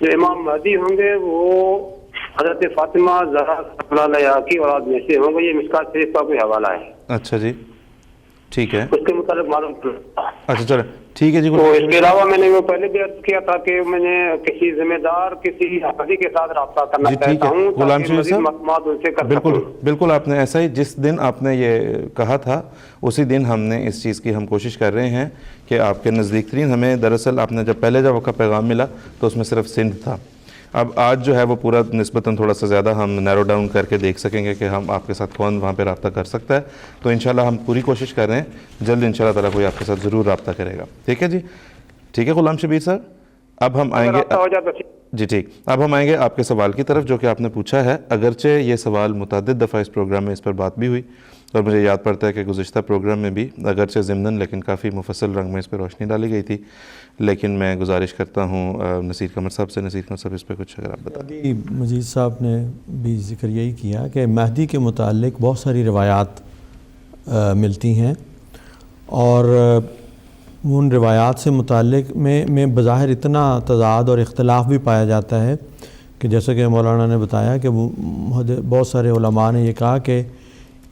جو امام مہدی ہوں گے وہ حضرت فاطمہ زہرا علیہا کی اولاد میں سے ہوں گے، یہ مشکات شریف کا کوئی حوالہ ہے۔ اچھا جی ٹھیک ہے، اس کے متعلق معلوم کرنا۔ اچھا چلیں ٹھیک ہے جی۔ تو اس کے علاوہ میں نے وہ پہلے بھی عرض کیا تھا کہ میں نے کسی ذمہ دار کسی حاجی کے ساتھ رابطہ کرنا جی ٹھیک چاہتا ہے ہوں غلام تاکہ شریف مزید صاحب، معلومات ان سے کر بالکل سکوں۔ بالکل آپ نے ایسا ہی جس دن آپ نے یہ کہا تھا اسی دن ہم نے اس چیز کی ہم کوشش کر رہے ہیں کہ آپ کے نزدیک ترین، ہمیں دراصل آپ نے جب پہلے جب آپ کا پیغام ملا تو اس میں صرف سندھ تھا، اب آج جو ہے وہ پورا نسبتاً تھوڑا سا زیادہ ہم نیرو ڈاؤن کر کے دیکھ سکیں گے کہ ہم آپ کے ساتھ کون وہاں پہ رابطہ کر سکتا ہے، تو انشاءاللہ ہم پوری کوشش کر رہے ہیں، جلد انشاءاللہ تعالیٰ کوئی آپ کے ساتھ ضرور رابطہ کرے گا۔ ٹھیک ہے جی، ٹھیک ہے غلام شبیر صاحب، اب ہم آئیں گے جی ٹھیک، اب ہم آئیں گے آپ کے سوال کی طرف جو کہ آپ نے پوچھا ہے۔ اگرچہ یہ سوال متعدد دفعہ اس پروگرام میں اس پر بات بھی ہوئی، اور مجھے یاد پڑتا ہے کہ گزشتہ پروگرام میں بھی اگرچہ ضمناً لیکن کافی مفصل رنگ میں اس پہ روشنی ڈالی گئی تھی، لیکن میں گزارش کرتا ہوں نصیر قمر صاحب سے، نصیر قمر صاحب اس پہ کچھ اگر آپ بتائیں۔ ابھی مجید صاحب نے بھی ذکر یہی کیا کہ مہدی کے متعلق بہت ساری روایات ملتی ہیں، اور ان روایات سے متعلق میں بظاہر اتنا تضاد اور اختلاف بھی پایا جاتا ہے کہ جیسا کہ مولانا نے بتایا کہ بہت سارے علماء نے یہ کہا کہ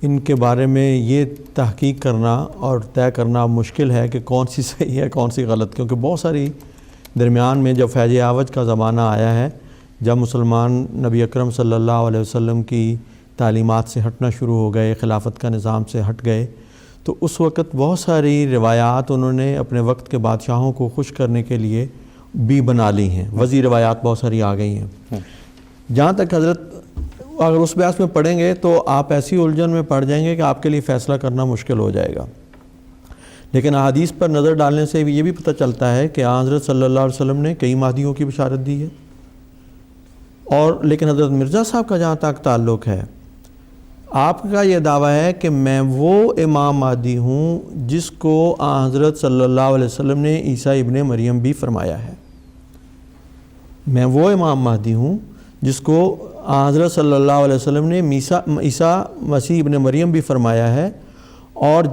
ان کے بارے میں یہ تحقیق کرنا اور طے کرنا مشکل ہے کہ کون سی صحیح ہے کون سی غلط، کیونکہ بہت ساری درمیان میں جب فیض اعوج کا زمانہ آیا ہے، جب مسلمان نبی اکرم صلی اللہ علیہ وسلم کی تعلیمات سے ہٹنا شروع ہو گئے، خلافت کا نظام سے ہٹ گئے، تو اس وقت بہت ساری روایات انہوں نے اپنے وقت کے بادشاہوں کو خوش کرنے کے لیے بھی بنا لی ہیں، وضعی روایات بہت ساری آ گئی ہیں۔ جہاں تک حضرت اگر اس بحث میں پڑھیں گے تو آپ ایسی الجھن میں پڑ جائیں گے کہ آپ کے لیے فیصلہ کرنا مشکل ہو جائے گا، لیکن احادیث پر نظر ڈالنے سے یہ بھی پتہ چلتا ہے کہ حضرت صلی اللہ علیہ وسلم نے کئی مہدیوں کی بشارت دی ہے، اور لیکن حضرت مرزا صاحب کا جہاں تک تعلق ہے، آپ کا یہ دعویٰ ہے کہ میں وہ امام مہدی ہوں جس کو حضرت صلی اللہ علیہ وسلم نے عیسیٰ ابن مریم بھی فرمایا ہے، میں وہ امام مہدی ہوں جس کو حضرت صلی اللہ علیہ وسلم نے عیسیٰ مسیح ابن مریم بھی فرمایا ہے، اور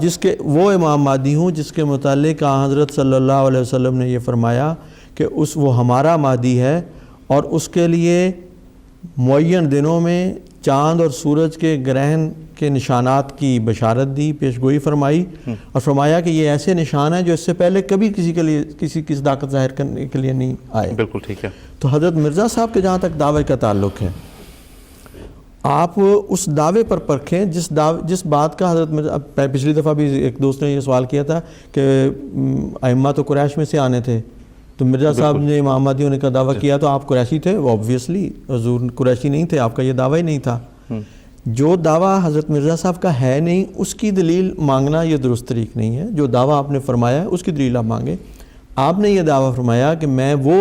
وہ امام مہدی ہوں جس کے متعلق حضرت صلی اللہ علیہ وسلم نے یہ فرمایا کہ وہ ہمارا مہدی ہے، اور اس کے لیے معین دنوں میں چاند اور سورج کے گرہن کے نشانات کی بشارت دی، پیشگوئی فرمائی، اور فرمایا کہ یہ ایسے نشان ہیں جو اس سے پہلے کبھی کسی کی صداقت ظاہر کرنے کے لیے نہیں آئے۔ بالکل ٹھیک ہے۔ تو حضرت مرزا صاحب کے جہاں تک دعوے کا تعلق ہے، آپ اس دعوے پر پرکھیں جس بات کا حضرت مرزا، پچھلی دفعہ بھی ایک دوست نے یہ سوال کیا تھا کہ ائمہ تو قریش میں سے آنے تھے، تو مرزا صاحب نے امام مہدی ہونے کا دعویٰ کیا تو آپ قریشی تھے؟ وہ آبویسلی حضور قریشی نہیں تھے، آپ کا یہ دعویٰ ہی نہیں تھا۔ جو دعویٰ حضرت مرزا صاحب کا ہے نہیں، اس کی دلیل مانگنا یہ درست طریق نہیں ہے۔ جو دعویٰ آپ نے فرمایا ہے اس کی دلیل آپ مانگیں۔ آپ نے یہ دعویٰ فرمایا کہ میں وہ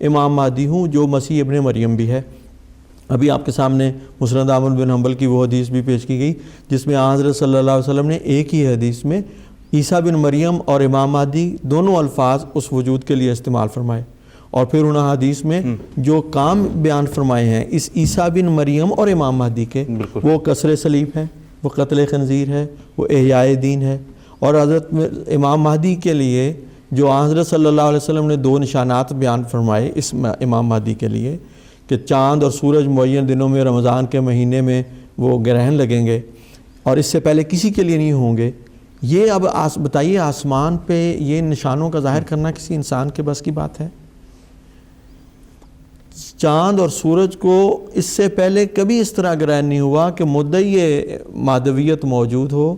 امام مہدی ہوں جو مسیح ابن مریم بھی ہے۔ ابھی آپ کے سامنے مسند احمد بن حنبل کی وہ حدیث بھی پیش کی گئی جس میں حضرت صلی اللہ علیہ وسلم نے ایک ہی حدیث میں عیسیٰ بن مریم اور امام مہدی دونوں الفاظ اس وجود کے لیے استعمال فرمائے، اور پھر انہوں حدیث میں جو کام بیان فرمائے ہیں اس عیسیٰ بن مریم اور امام مہدی کے، وہ کسر صلیب ہے، وہ قتل خنزیر ہے، وہ احیاء دین ہے، اور حضرت امام مہدی کے لیے جو حضرت صلی اللہ علیہ وسلم نے دو نشانات بیان فرمائے اس امام مہدی کے لیے کہ چاند اور سورج معین دنوں میں رمضان کے مہینے میں وہ گرہن لگیں گے، اور اس سے پہلے کسی کے لیے نہیں ہوں گے، یہ اب بتائیے آسمان پہ یہ نشانوں کا ظاہر کرنا کسی انسان کے بس کی بات ہے؟ چاند اور سورج کو اس سے پہلے کبھی اس طرح گرہن نہیں ہوا کہ مدعی مادویت موجود ہو،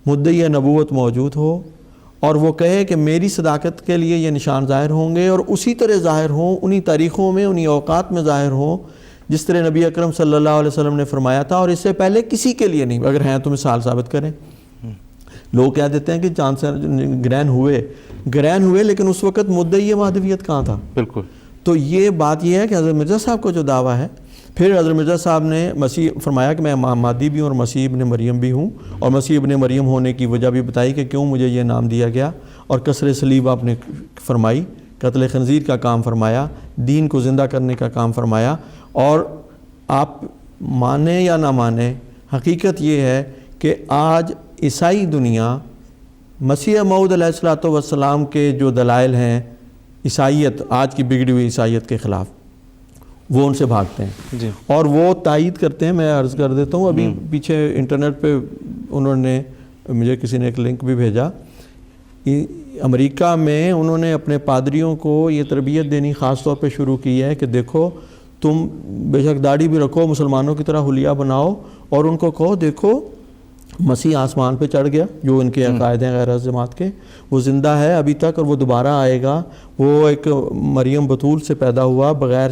مدعی نبوت موجود ہو، اور وہ کہے کہ میری صداقت کے لیے یہ نشان ظاہر ہوں گے، اور اسی طرح ظاہر ہوں، انہی تاریخوں میں انہی اوقات میں ظاہر ہوں جس طرح نبی اکرم صلی اللہ علیہ وسلم نے فرمایا تھا، اور اس سے پہلے کسی کے لیے نہیں۔ اگر ہیں تو مثال ثابت کریں۔ لوگ کہہ دیتے ہیں کہ چاند سے گرہن ہوئے لیکن اس وقت مدعی مہدویت کہاں تھا؟ بالکل۔ تو یہ بات یہ ہے کہ حضرت مرزا صاحب کو جو دعویٰ ہے، پھر حضرت مرزا صاحب نے مسیح فرمایا کہ میں امام مہدی بھی ہوں اور مسیح ابن مریم بھی ہوں، اور مسیح ابن مریم ہونے کی وجہ بھی بتائی کہ کیوں مجھے یہ نام دیا گیا، اور کسر صلیب آپ نے فرمائی، قتل خنزیر کا کام فرمایا، دین کو زندہ کرنے کا کام فرمایا، اور آپ مانیں یا نہ مانیں، حقیقت یہ ہے کہ آج عیسائی دنیا مسیح موعود علیہ الصلوۃ والسلام کے جو دلائل ہیں عیسائیت، آج کی بگڑی ہوئی عیسائیت کے خلاف، وہ ان سے بھاگتے ہیں جی اور وہ تائید کرتے ہیں. میں عرض کر دیتا ہوں، ابھی پیچھے انٹرنیٹ پہ انہوں نے مجھے کسی نے ایک لنک بھی بھیجا. امریکہ میں انہوں نے اپنے پادریوں کو یہ تربیت دینی خاص طور پہ شروع کی ہے کہ دیکھو تم بے شک داڑھی بھی رکھو، مسلمانوں کی طرح حلیہ بناؤ، اور ان کو کہو دیکھو مسیح آسمان پہ چڑھ گیا، جو ان کے عقائد ہیں غیر جماعت کے، وہ زندہ ہے ابھی تک اور وہ دوبارہ آئے گا. وہ ایک مریم بطول سے پیدا ہوا، بغیر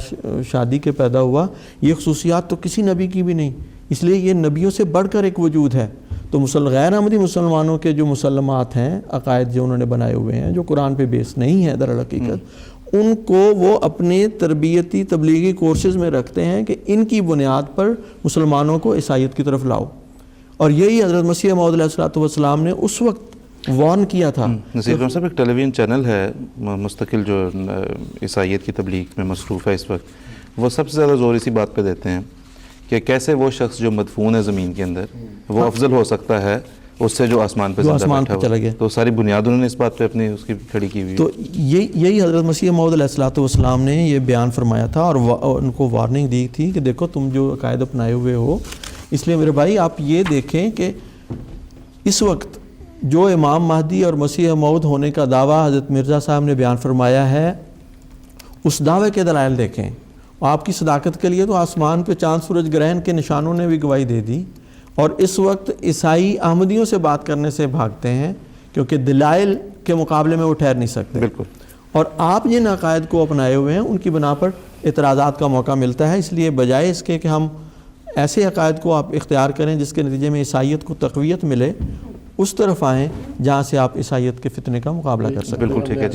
شادی کے پیدا ہوا. یہ خصوصیات تو کسی نبی کی بھی نہیں، اس لیے یہ نبیوں سے بڑھ کر ایک وجود ہے. تو غیر احمدی مسلمانوں کے جو مسلمات ہیں، عقائد جو انہوں نے بنائے ہوئے ہیں، جو قرآن پہ بیس نہیں ہے در حقیقت، ان کو وہ اپنے تربیتی تبلیغی کورسز میں رکھتے ہیں کہ ان کی بنیاد پر مسلمانوں کو عیسائیت کی طرف لاؤ. اور یہی حضرت مسیح موعود علیہ الصلوۃ والسلام نے اس وقت وارن کیا تھا. نصیر خان صاحب، ایک ٹیلی ویژن چینل ہے مستقل جو عیسائیت کی تبلیغ میں مصروف ہے اس وقت، وہ سب سے زیادہ زور اسی بات پہ دیتے ہیں کہ کیسے وہ شخص جو مدفون ہے زمین کے اندر وہ افضل ہو سکتا ہے اس سے جو آسمان پہ زندہ بیٹھا چلا گیا. تو ساری بنیاد انہوں نے اس بات پہ اپنی اس کی کھڑی کی ہوئی. تو یہی حضرت مسیح موعود علیہ الصلوۃ والسلام نے یہ بیان فرمایا تھا اور ان کو وارننگ دی تھی کہ دیکھو تم جو عقائد اپنائے ہوئے ہو. اس لیے میرے بھائی آپ یہ دیکھیں کہ اس وقت جو امام مہدی اور مسیح موعود ہونے کا دعویٰ حضرت مرزا صاحب نے بیان فرمایا ہے، اس دعوے کے دلائل دیکھیں. آپ کی صداقت کے لیے تو آسمان پہ چاند سورج گرہن کے نشانوں نے بھی گواہی دے دی، اور اس وقت عیسائی احمدیوں سے بات کرنے سے بھاگتے ہیں کیونکہ دلائل کے مقابلے میں وہ ٹھہر نہیں سکتے. بالکل. اور آپ جن عقائد کو اپنائے ہوئے ہیں ان کی بنا پر اعتراضات کا موقع ملتا ہے. اس لیے بجائے اس کے کہ ہم ایسے عقائد کو آپ اختیار کریں جس کے نتیجے میں عیسائیت کو تقویت ملے، اس طرف آئیں جہاں سے آپ عیسائیت کے فتنے کا مقابلہ کر سکیں. بالکل ٹھیک ہے.